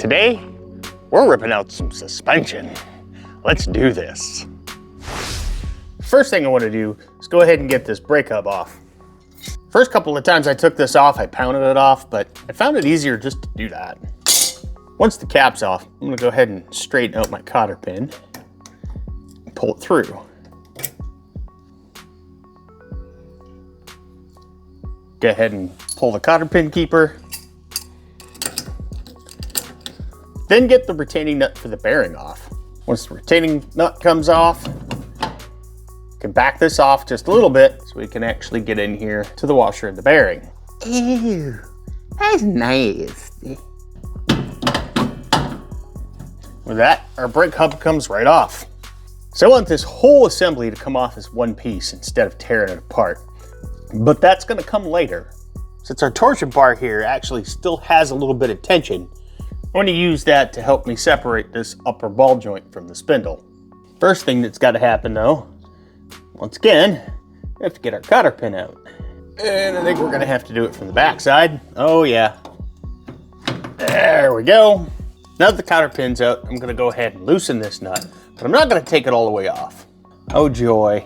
Today, we're ripping out some suspension. Let's do this. First thing I want to do is go ahead and get this brake hub off. First couple of times I took this off, I pounded it off, but I found it easier just to do that. Once the cap's off, I'm going to go ahead and straighten out my cotter pin and pull it through. Go ahead and pull the cotter pin keeper. Then get the retaining nut for the bearing off. Once the retaining nut comes off, you can back this off just a little bit so we can actually get in here to the washer and the bearing. Ew, that's nasty. With that, our brake hub comes right off. So I want this whole assembly to come off as one piece instead of tearing it apart. But that's gonna come later. Since our torsion bar here actually still has a little bit of tension, I'm going to use that to help me separate this upper ball joint from the spindle. First thing that's got to happen though, once again, we have to get our cotter pin out. And I think we're going to have to do it from the back side. Oh yeah. There we go. Now that the cotter pin's out, I'm going to go ahead and loosen this nut, but I'm not going to take it all the way off. Oh joy.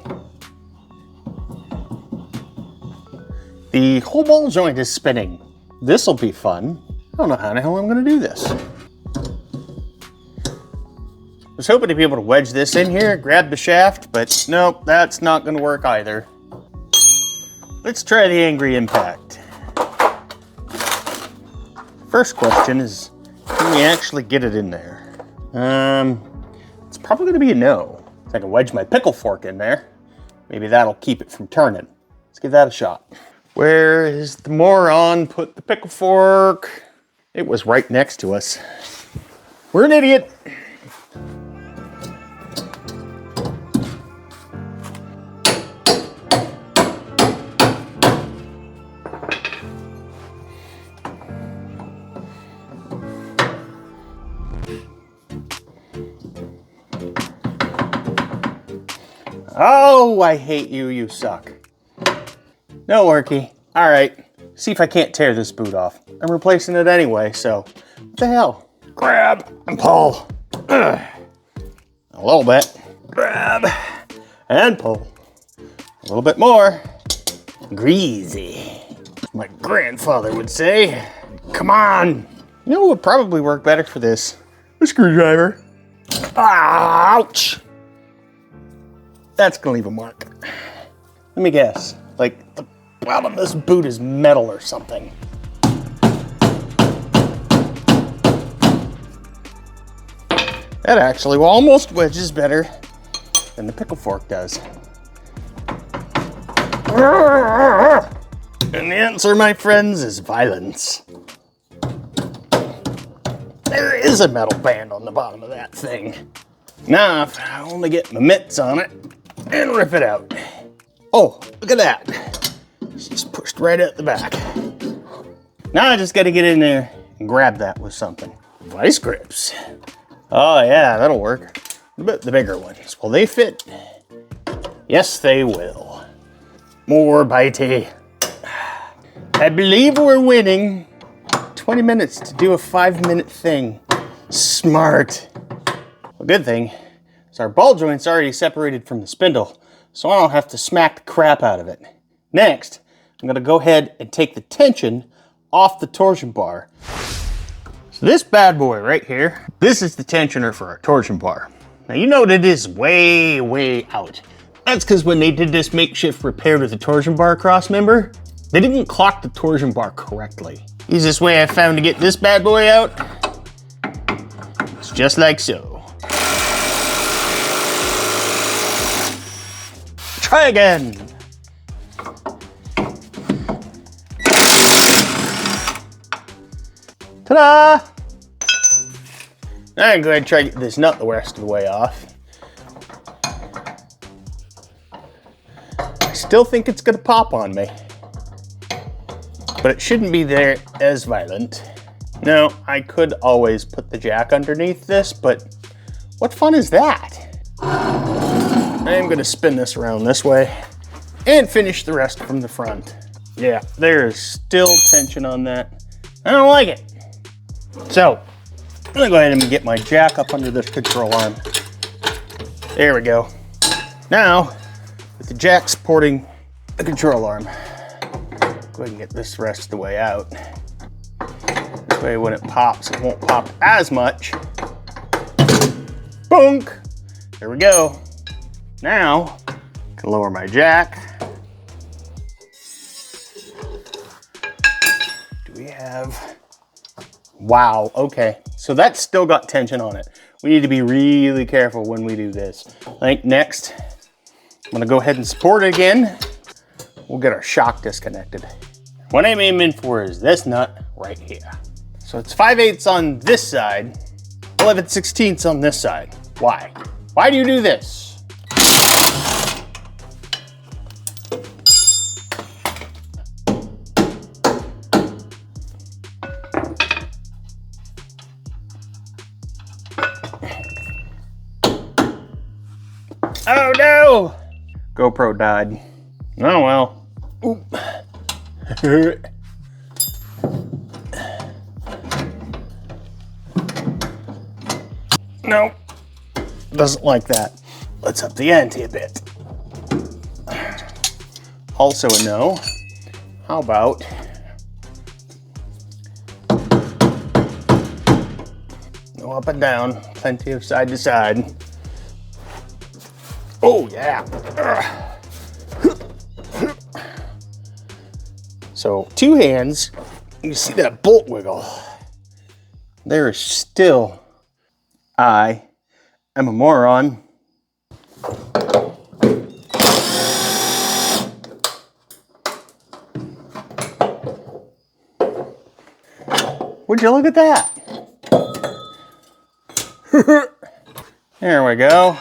The whole ball joint is spinning. This'll be fun. I don't know how the hell I'm going to do this. I was hoping to be able to wedge this in here, grab the shaft, but nope, that's not going to work either. Let's try the angry impact. First question is, can we actually get it in there? It's probably going to be a no. If I can wedge my pickle fork in there, maybe that'll keep it from turning. Let's give that a shot. Where is the moron put the pickle fork? It was right next to us. We're an idiot. Oh, I hate you, you suck. No worky. All right, see if I can't tear this boot off. I'm replacing it anyway, so what the hell? Grab and pull. A little bit. Grab and pull. A little bit more. Greasy, my grandfather would say. Come on. You know what would probably work better for this? A screwdriver. Ouch. That's gonna leave a mark. Let me guess, like the bottom of this boot is metal or something. That actually almost wedges better than the pickle fork does. And the answer, my friends, is violence. There is a metal band on the bottom of that thing. Now, if I only get my mitts on it and rip it out. Oh, look at that. It's just pushed right out the back. Now I just gotta get in there and grab that with something. Vice grips. Oh yeah, that'll work. What about the bigger ones? Will they fit? Yes, they will. More bitey. I believe we're winning. 20 minutes to do a 5-minute thing. Smart. Well, good thing is our ball joint's already separated from the spindle, so I don't have to smack the crap out of it. Next, I'm gonna go ahead and take the tension off the torsion bar. So this bad boy right here, this is the tensioner for our torsion bar. Now you know that it is way, way out. That's because when they did this makeshift repair to the torsion bar cross member, they didn't clock the torsion bar correctly. Easiest way I found to get this bad boy out, it's just like so. Try again. Ta-da! Now I'm going to try to get this nut the rest of the way off. I still think it's going to pop on me, but it shouldn't be there as violent. Now, I could always put the jack underneath this, but what fun is that? I am going to spin this around this way and finish the rest from the front. Yeah, there is still tension on that. I don't like it. So, gonna go ahead and get my jack up under this control arm. There we go. Now, with the jack supporting the control arm, go ahead and get this rest of the way out. This way when it pops, it won't pop as much. Boonk! There we go. Now, I can lower my jack. Do we have... Wow, okay. So that's still got tension on it. We need to be really careful when we do this. I think next, I'm gonna go ahead and support it again. We'll get our shock disconnected. What I'm aiming for is this nut right here. So it's 5/8 on this side, 11/16 on this side. Why? Why do you do this? Oh no! GoPro died. Oh well. Oop. No, doesn't like that. Let's up the ante a bit. Also a no. How about no up and down, plenty of side to side. Oh yeah. So 2 hands, you see that bolt wiggle. There is still, I am a moron. Would you look at that? There we go.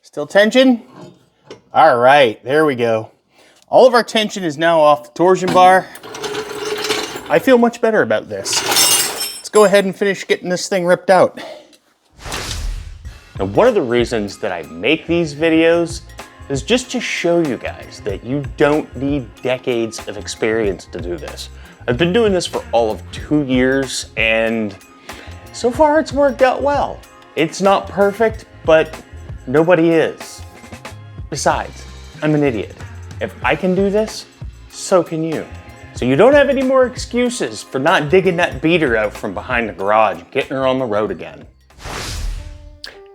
Still tension? All right, there we go. All of our tension is now off the torsion bar. I feel much better about this. Let's go ahead and finish getting this thing ripped out. Now, one of the reasons that I make these videos is just to show you guys that you don't need decades of experience to do this. I've been doing this for all of 2 years, and so far it's worked out well. It's not perfect, but nobody is. Besides, I'm an idiot. If I can do this, so can you. So you don't have any more excuses for not digging that beater out from behind the garage and getting her on the road again.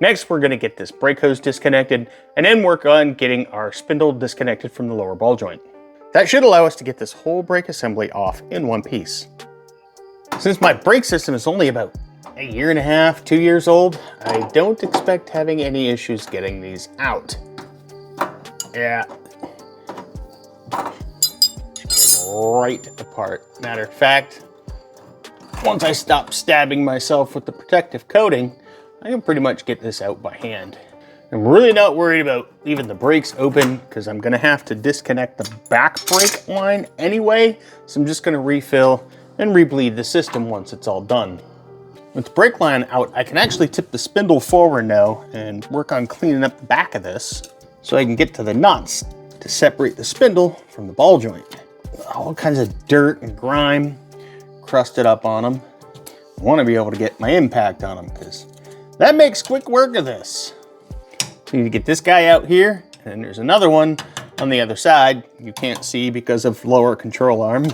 Next, we're gonna get this brake hose disconnected and then work on getting our spindle disconnected from the lower ball joint. That should allow us to get this whole brake assembly off in one piece. Since my brake system is only about 1.5 years, 2 years old, I don't expect having any issues getting these out. Yeah. Right apart. Matter of fact, once I stop stabbing myself with the protective coating, I can pretty much get this out by hand. I'm really not worried about leaving the brakes open because I'm gonna have to disconnect the back brake line anyway, so I'm just gonna refill and rebleed the system once it's all done. With the brake line out, I can actually tip the spindle forward now and work on cleaning up the back of this so I can get to the nuts to separate the spindle from the ball joint. All kinds of dirt and grime crusted up on them. I want to be able to get my impact on them because that makes quick work of this. So you need to get this guy out here, and then there's another one on the other side you can't see because of lower control arm.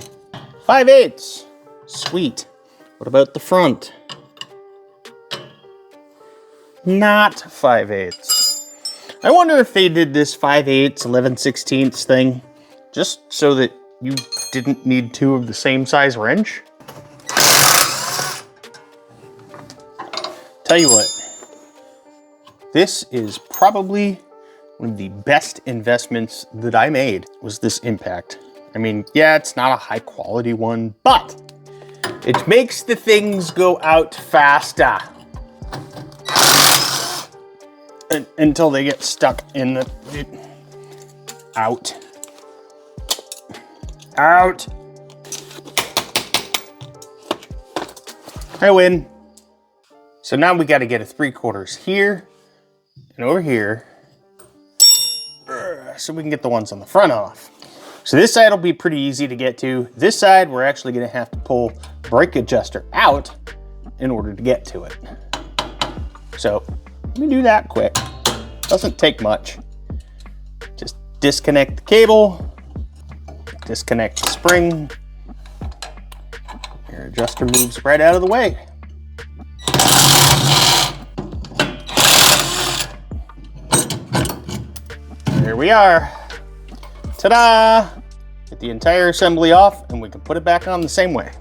5/8. Sweet. What about the front? Not 5/8. I wonder if they did this 5/8, 11/16 thing just so that you didn't need 2 of the same size wrench. Tell you what, this is probably one of the best investments that I made was this impact. I mean, yeah, it's not a high quality one, but it makes the things go out faster. Until they get stuck in the... Out. Out. I win. So now we got to get a 3/4 here and over here so we can get the ones on the front off. So this side will be pretty easy to get to. This side, we're actually going to have to pull brake adjuster out in order to get to it. So let me do that quick. Doesn't take much. Just disconnect the cable, disconnect the spring. Your adjuster moves right out of the way. Here we are. Ta-da! Get the entire assembly off and we can put it back on the same way.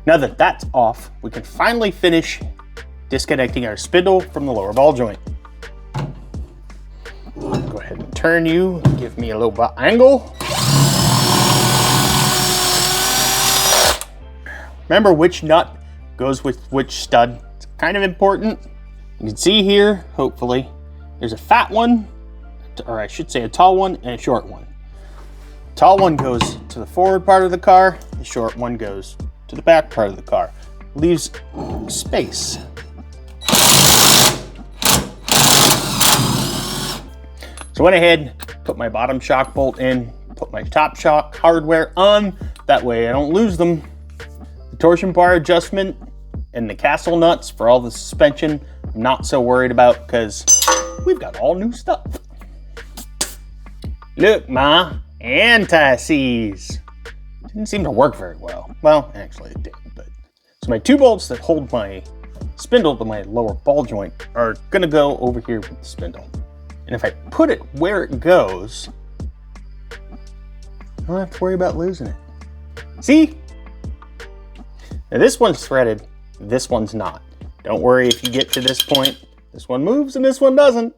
Now that that's off, we can finally finish disconnecting our spindle from the lower ball joint. Go ahead and turn you, give me a little bit angle. Remember which nut goes with which stud. It's kind of important. You can see here, hopefully, there's a fat one, or I should say a tall one and a short one. The tall one goes to the forward part of the car, the short one goes to the back part of the car. Leaves space. So I went ahead, put my bottom shock bolt in, put my top shock hardware on, that way I don't lose them. The torsion bar adjustment and the castle nuts for all the suspension, I'm not so worried about because we've got all new stuff. Look, Ma, anti-seize. Didn't seem to work very well. Well, actually it did, but. So my 2 bolts that hold my spindle to my lower ball joint are gonna go over here with the spindle. And if I put it where it goes, I don't have to worry about losing it. See? Now this one's threaded, this one's not. Don't worry if you get to this point. This one moves and this one doesn't.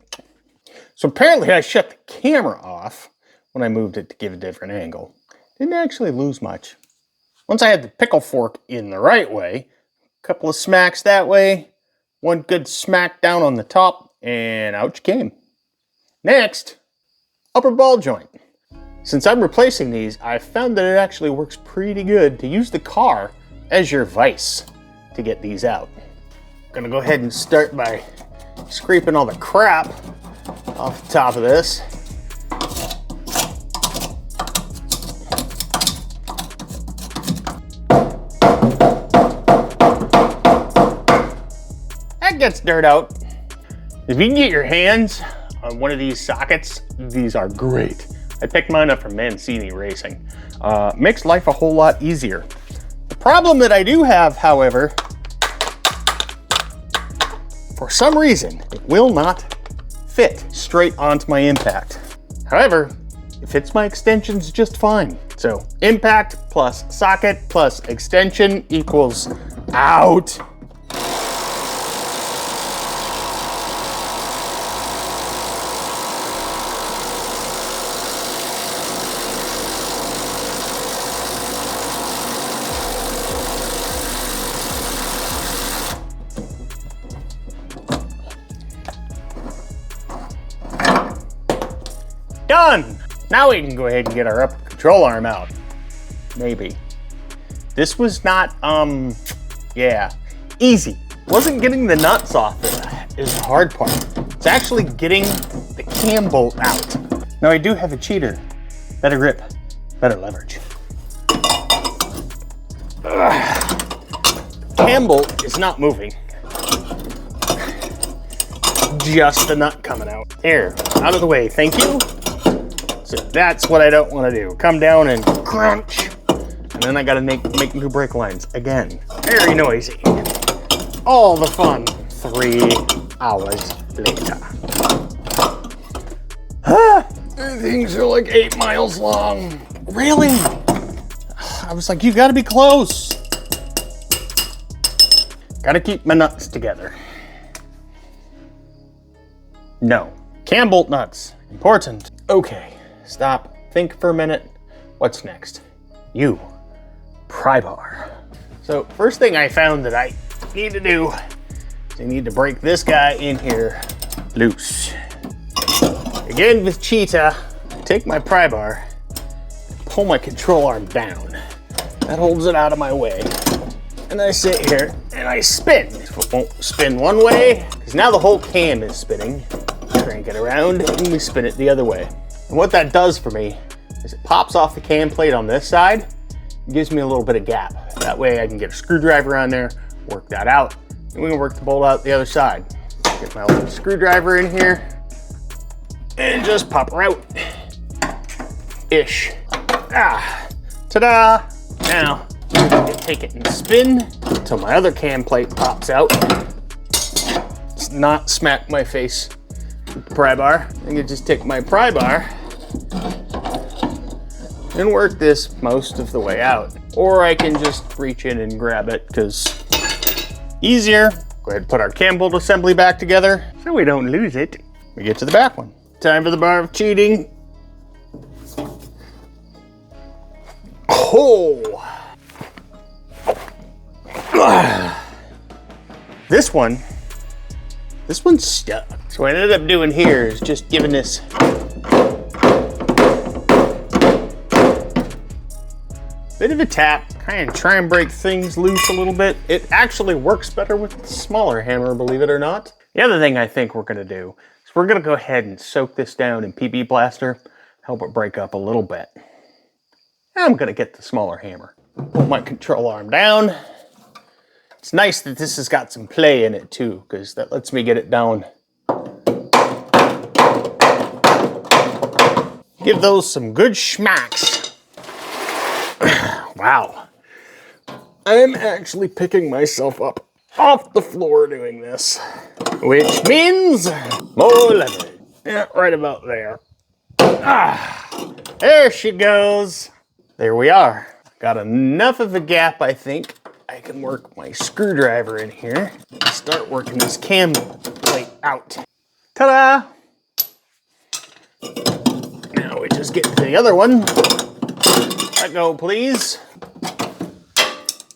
So apparently I shut the camera off when I moved it to give a different angle. Didn't actually lose much. Once I had the pickle fork in the right way, a couple of smacks that way, one good smack down on the top, and out you came. Next, upper ball joint. Since I'm replacing these, I've found that it actually works pretty good to use the car as your vise to get these out. I'm gonna go ahead and start by scraping all the crap off the top of this. That gets dirt out. If you can get your hands on one of these sockets, these are great. I picked mine up from Mancini Racing. Makes life a whole lot easier. The problem that I do have, however, for some reason, it will not fit straight onto my impact. However, it fits my extensions just fine. So impact plus socket plus extension equals out. Done! Now we can go ahead and get our upper control arm out. Maybe. This was not, easy. Wasn't getting the nuts off is the hard part. It's actually getting the cam bolt out. Now I do have a cheater. Better grip, better leverage. Cam bolt is not moving. Just the nut coming out. There, out of the way, thank you. So that's what I don't want to do. Come down and crunch. And then I gotta make new brake lines again. Very noisy. All the fun 3 hours later. Things are like 8 miles long. Really? I was like, you gotta be close. Gotta keep my nuts together. No. Cam bolt nuts. Important. Okay. Stop, think for a minute. What's next? You, pry bar. So first thing I found that I need to do is I need to break this guy in here loose. Again with Cheetah, I take my pry bar, pull my control arm down. That holds it out of my way. And I sit here and I spin. If it won't spin one way, because now the whole cam is spinning, crank it around and we spin it the other way. And what that does for me is it pops off the cam plate on this side and gives me a little bit of gap. That way I can get a screwdriver on there, work that out. And we can work the bolt out the other side. Get my little screwdriver in here and just pop her out. Ish. Ta-da! Now, take it and spin until my other cam plate pops out. Just not smack my face with the pry bar. I can just take my pry bar and work this most of the way out. Or I can just reach in and grab it, because easier. Go ahead and put our cam bolt assembly back together so we don't lose it. We get to the back one. Time for the bar of cheating. Oh! This one's stuck. So what I ended up doing here is just giving this bit of a tap, kind of try and break things loose a little bit. It actually works better with the smaller hammer, believe it or not. The other thing I think we're gonna do is we're gonna go ahead and soak this down in PB plaster, help it break up a little bit. I'm gonna get the smaller hammer. Pull my control arm down. It's nice that this has got some play in it too, because that lets me get it down. Give those some good schmacks. Wow. I'm actually picking myself up off the floor doing this, which means more leverage. Yeah, right about there. There she goes. There we are. Got enough of a gap, I think. I can work my screwdriver in here and start working this cam plate out. Ta-da! Now we just get to the other one. Let go, please.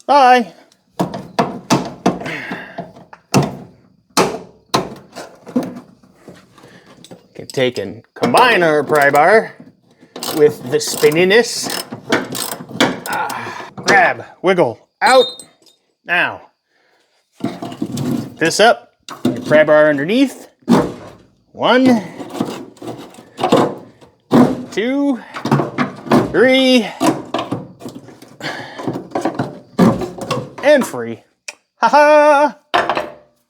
Bye. Can take and combine our pry bar with the spinniness. Grab, wiggle, out. Now, pick this up, your pry bar underneath. 1, 2, 3, and free. Haha!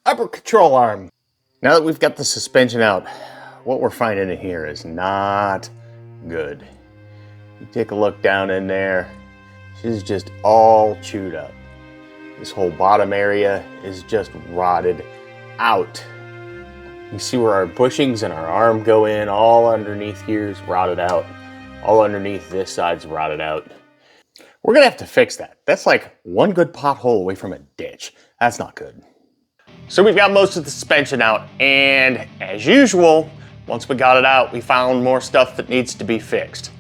Upper control arm. Now that we've got the suspension out, what we're finding in here is not good. You take a look down in there, this is just all chewed up. This whole bottom area is just rotted out. You see where our bushings and our arm go in, all underneath here is rotted out. All underneath this side's rotted out. We're gonna have to fix that. That's like one good pothole away from a ditch. That's not good. So we've got most of the suspension out, and as usual, once we got it out, we found more stuff that needs to be fixed.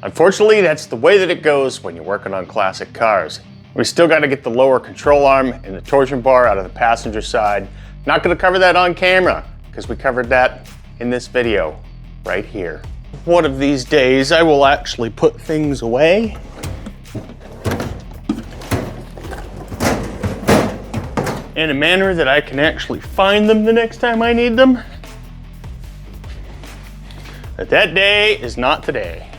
Unfortunately, that's the way that it goes when you're working on classic cars. We still got to get the lower control arm and the torsion bar out of the passenger side. Not going to cover that on camera, because we covered that in this video right here. One of these days, I will actually put things away. In a manner that I can actually find them the next time I need them. But that day is not today.